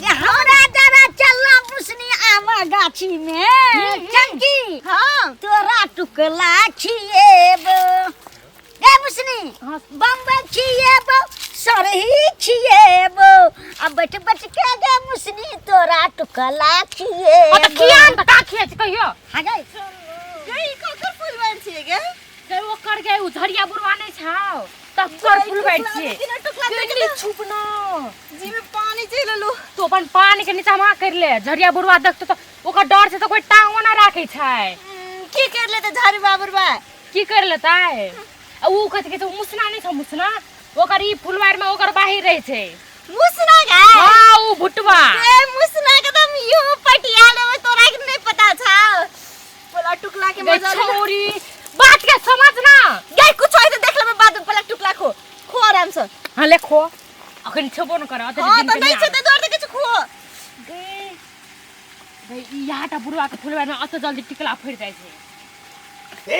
ये हमरा जरा चलना मुसनी आमा गाछी में चंकी हां तोरा टुकला खिएब ए मुसनी बम्बई खिएब सरही खिएब अब बैठ बैठ के गे मुसनी तोरा टुकला खिएब अब कियान त का खिए कहियो हा गई गई ककर फूल बाड़ छिए गे के वो कर गए उधरिया बुरवा नहीं छाओ तब कर फूल बैठ छिए देखली छुपना जी में पानी चललो तो अपन पानी के नीचा मा कर ले झरिया बुरवा देख तो ओकर डर से तो कोई टांगो ना राखे छै की कर ले त झारी बाबुरबा की कर लेता है ऊ कहत के तो मुसना नहीं छ मुसना ओकर ई फुलवार में ओकर बाहिर रहे छै मुसना गा हां ऊ भुटवा ए मुसना के तुम यू पटियाला में तोरा के नहीं पता था बोला टुकला के मजा छोरी बात के समझना गई कुछ होय त देख ले बाद में पलक टुकला खो आराम से हां ले खो अखन छबो न कर अते हां त नहीं छै त दौड़ के खो गई ई याटा बुरवा के फुलवार में अत जल्दी टिकला फड़ जाय छै ए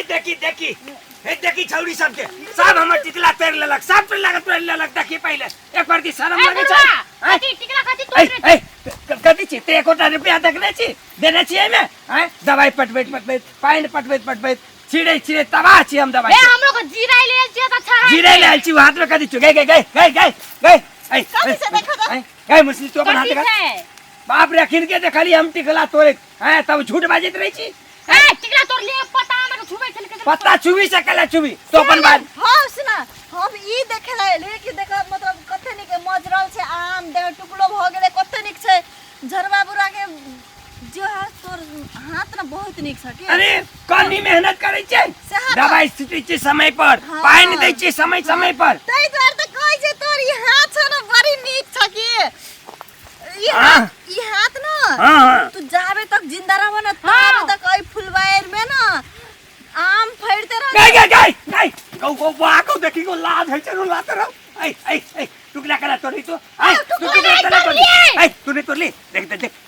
देखी छौरी सबके सब हमर टिकला तोड़ लेलक सब पे लागत तोड़ लेलक देखी पहिले एक बार की शरम लागे छै कथि टिकला कथि तोड़ कथि छी ते 1 रुपया देखने छी देने छी एमे हैं दवाई पटबैत पानी पटबैत छिड़े तबाह छी हम दवाई ए हमरो को जीराई लेल छी त अच्छा जीराई लेल छी हाथ में कथि छु गई कथि से देखो त गई मुसली तो अपन हाथ में बाप रे अखिन के देखली हम टिकला तोड़े हैं तब झूठ बाजित रही छी ए टिकला तोड़ ले पता ना छुबे चल के पता छुबी से कला छुबी तो अपन बात हां सुना हम ई देखले लेकिन देख मतलब कथे नि के मजरल छै आम दे टुकड़ो भ गेले कथे निक छै झरवा बुरा के जो है तोर हाथ ना बहुत निक छ के अरे कनी मेहनत करे छै दवाई छिटै छै समय पर पानी दै छै समय पर तै द्वार त कहै छै तोर ई हाथ छ ना बड़ी निक छ के ई हाथ ना हां तू जाबे तक जिंदा रहबे ना तब तक ओइ फुलवायर में ना आम फड़ते रह गई गौ वाको देखी को लाज है चलो लाते रहो ए टुकड़ा करा तोरी तो तूने तोड़ ली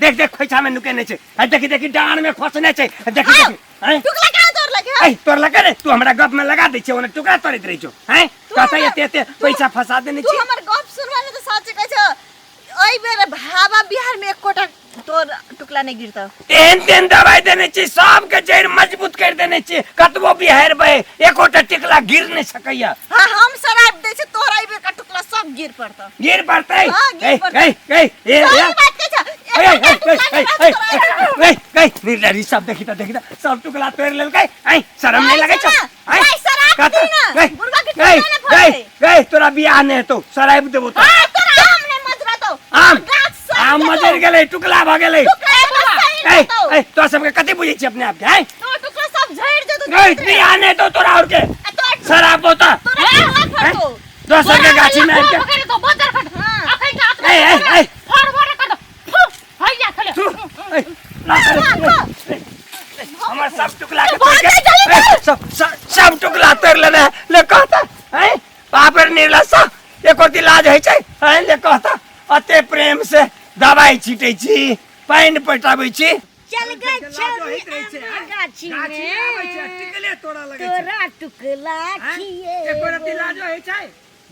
देख खोइछा में नुकेने छै देखी डांड में खोसने छै देखी टुकड़ा का तोड़ लगे तोड़ लगे रे तू हमरा गप में लगा दै छै ओने टुकड़ा तोड़ित रही छौ हैं कहता एते पैसा फसा देने छी तू हमर गप सुनवाले तो सच कहै छ ओइ बेर भाबा बिहार में एकोटा तोर टुकड़ा नहीं गिरता तेन दवाई देने छी सब के जड़ मजबूत कर देने छी कतबो बिहार बे एकोटा टिकला गिर नहीं सकैया हां हम शराब दे छी तोरा ई बेर का टुकड़ा सब गिर पड़ता गिर पड़तै ए नीलरी सब देखी त सब टुकड़ा तोड़ लेलकै शरम नहीं लगे छ गई तोरा बियाह ने तो शराब देबो त आम मजर गेलै टुकड़ा भ गेलै तो सबके कथि बुझै छी अपने आप के हैं तो टुकड़ा सब झड़ जे गई बियाह ने तो तोरा और के शराब होता दोसर के गाछी में आके तो बंदर फट अखन का फड़ कर दो हैया चले हमर सब टुकड़ा के तोड़ के सब टुकड़ा तोड़ लेने ले कहता हैं बापर निर्लसा एको इलाज है छै हैं ले कहता अते प्रेम से दवाई छिटै छी पानी पटाबै छी चल गए गाछी में आबै छै टिकले तोड़ा लगे छै तोरा टुकला खिए एको इलाज है छै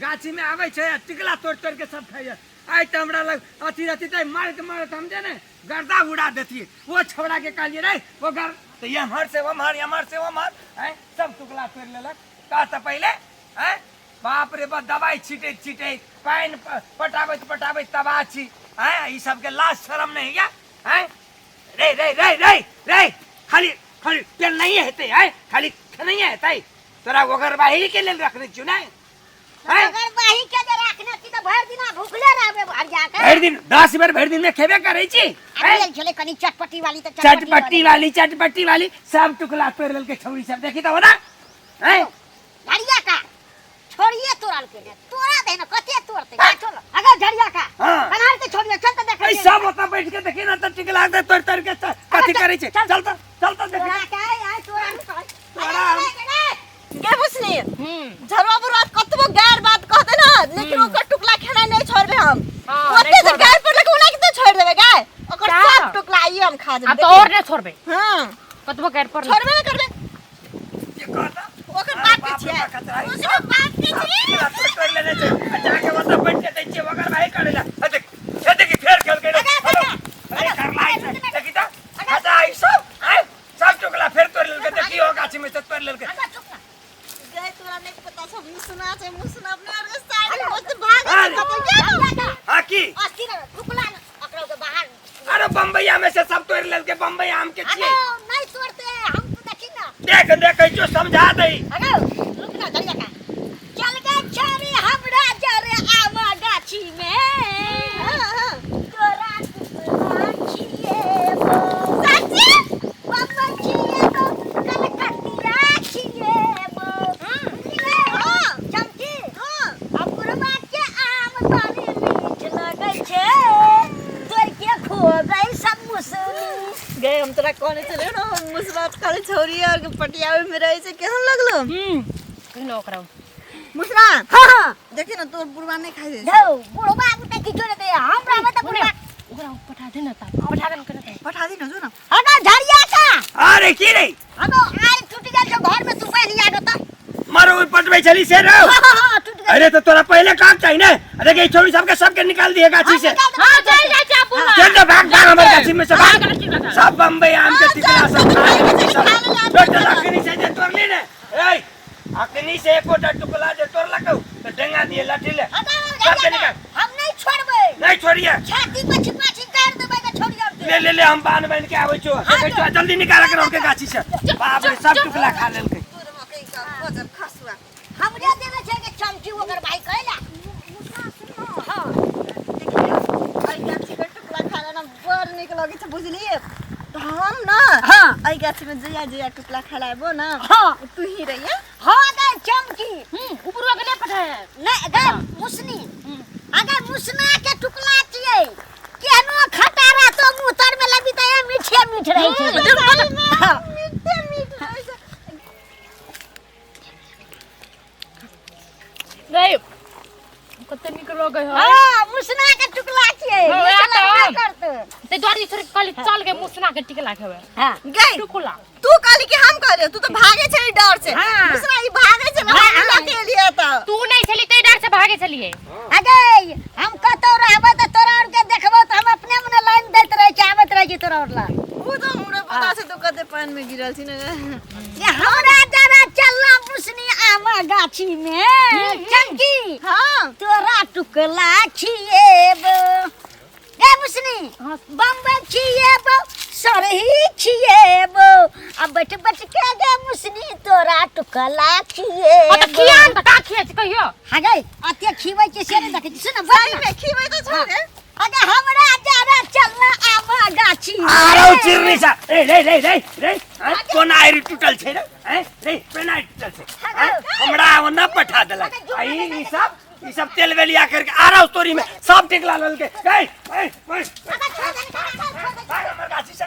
गाछी में आबै छै टिकला तोड़ के सब खाइए आइ त हमरा लग अथी त मारत हम जे ने गर्दा उड़ा देती वो छोड़ा के कहलिए रे वो गर तो ये हमर से वो मार हैं सब टुकला तोड़ लेलक का त पहले हैं बाप रे बा दवाई छिटे पानी पटाबे तबाह छी हैं ई सब के लाज शरम नहीं है हैं रे खाली तेल नहीं हेते हैं खाली नहीं हेते तोरा ओगर बाही के लेल रखने छु नहीं अगर बाही के जे रखने छी त भर दिन भूखले रहबे भर जाके भर दिन 10 बार भर दिन में खेबे करे छी अरे चले कनी चटपटी वाली त चटपटी वाली सब टुकड़ा तोड़ लेल के छौरी सब देखी त हो ना हैं झड़िया का छोड़िए तोड़ल के ने तोड़ा दे न कते तोड़ते चल अगर झड़िया का बनार के छोड़िए चल त देख ए सब ओता बैठ के देखी ना त टिकला दे तोड़ के कथि करे छी चल त देख तोड़ा के आय तोड़ा के मुसनी झरवा बुरात कतबो गैर बात कहते ना लेकिन ओकर टुकड़ा खेना नहीं छोड़बे हम ओते से गैर पर लगे उना के तो छोड़ देबे गाय ओकर सब टुकड़ा ई हम खा देबे अब तो और नहीं छोड़बे हां कतबो गैर पर छोड़बे ना करबे ये कहता ओकर बात के छिए मुसनी बात के छिए तोड़ लेने छै जाके ओता बैठ के दै छी ओकर भाई करेला देख फिर खेल के टुकला अकड़ो के बाहर अरे बम्बईया में से सब तोड़ लेल के बम्बई आम के अगो छिए नहीं तोड़ते हम तो देखी ना देख जो समझा दई अगो रुक ना जल्दी का चल के छोरी हमरा जरे आमा गाछी में तोरा टुकला छिए बो साची बाबा छिए तो कलकतिया छिए बो चमकी अपुरवा के आम बड़ी मीठ लगै छे तोर के खो गई सब मुसली गए हम तोरा कहने चले ना मुसरात खाली छोरी और पटियावे में रहे से केहन लगलो कहिनो ओकरा मुसरा हां देखी ना तोर बुढ़वा नहीं खाई दे दो बुढ़वा के की जोरे दे हमरा में तो बुढ़वा ओकरा पठा दे ना ता पठा दे करे पठा दी ना जो ना अगो झड़िया का अरे की रे अगो आर टूट गया जो घर में तू पहले आ गता मारो ओइ पटवे चली से रो हां टूट गया अरे तो तोरा पहले काम चाहिए ना अरे ये छोरी सबके निकाल दिए गाछी से हां चल जा चापू चल तो भाग हमारे गाछी में से भाग सब बम्बई आम के टिकला सब खा टोटल अखनी से जे तोड़ ली ने ए अखनी से एकोटा टुकला जे तोड़ लको तो डेंगा दिए लाठी ले सबके निकाल हम नहीं छोड़बे नहीं छोड़िए छाती पे छिपाछी कर देबे के छोड़िया ले हम बांध बन के आवे छो देखो जल्दी निकाल के के गाछी से बाप रे सब टुकला खा लेलके तोर मकई का बजर खसुआ हमरे देवे छे के चमची ओकर भाई कहला हां आई गाछी का टुकड़ा खाना ना बड़ निक लगे छ बुझलिए तो हम ना हां आई गाछी में जया टुकड़ा खलाबो ना हां तू ही रहिया हां गे चमकी ऊपरवा के नहीं पठाए नहीं गे मुसनी अगर मुसना के टुकला छिए केनो खटारा तो मुंह तर में लबी त मीठे मीठ रही छे हां मीठे मीठ रहे से नहीं कते निकलो गए हो हां मुसना के टुकला छिए हाँ, मीठा आता। लगबे करते ते द्वारी छोरी काली चल के मुसना के टिकला खेवे हां गई टुकुला तू काली के हम कहले तू तो भागे छे डर से हाँ। दूसरा ई भागे छे ना हाँ, हम हाँ। के लिए तो तू नहीं चली ते डर से भागे चलिए अगे हम कतो रहबे त तोरा और के देखबो त हम अपने मने लाइन दैत रहे छी आवत रहे छी तोरा और ला वो तो हमरे पता से तू कते पानी में गिरल छी ना ये हमरा जरा चलना मुसनी आमा गाछी में चमकी हां तोरा टुकला छिएब ए मुसनी बम्बई छिएब सरही छिएब अब बैठ बैठ के गे मुसनी तोरा टुकला छिएब त कियान त का खिए छ कहियो हा गई अते खिबै छी से नहीं देखै छी सुन सही में खीवे तो छोड़े अगे हमरा जरा चलना आमा गाछी आरो चिरनी सा रे कोन आइरी टूटल छे रे रे पेनाई टूटल छे हमरा वो न पठा देला ई सब तेल वेलिया करके आ रहा स्टोरी में सब टिकला लल के गई हमर गाछी से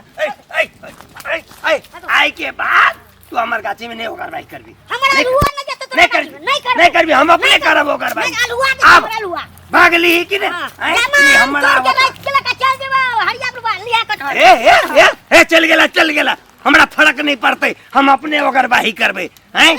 आई के बाद तू हमर गाछी में नहीं होकर भाई करबी हमरा लुआ न जत नहीं करबी हम अपने करब होकर भाई अब भागली कि नहीं हमरा ए चल गेला हमरा फर्क नहीं पड़ते हम अपने ओकर बाही करबे हैं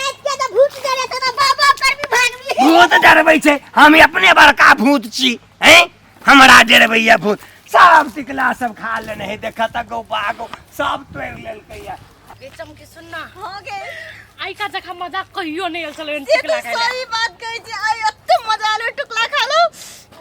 भूत डरबै छै हम अपने बड़का भूत छी हैं हमरा डरबैया भूत सब टिकला सब खा लेने है देखा त गो बागो सब तोड़ लेलकै या ए चमकी सुनना हो गए आई का जखा मजा कहियो नहीं चलो ये टिकला तो खाइला सही बात कही थी आई अत्ते मजा आलो टुकड़ा खा लो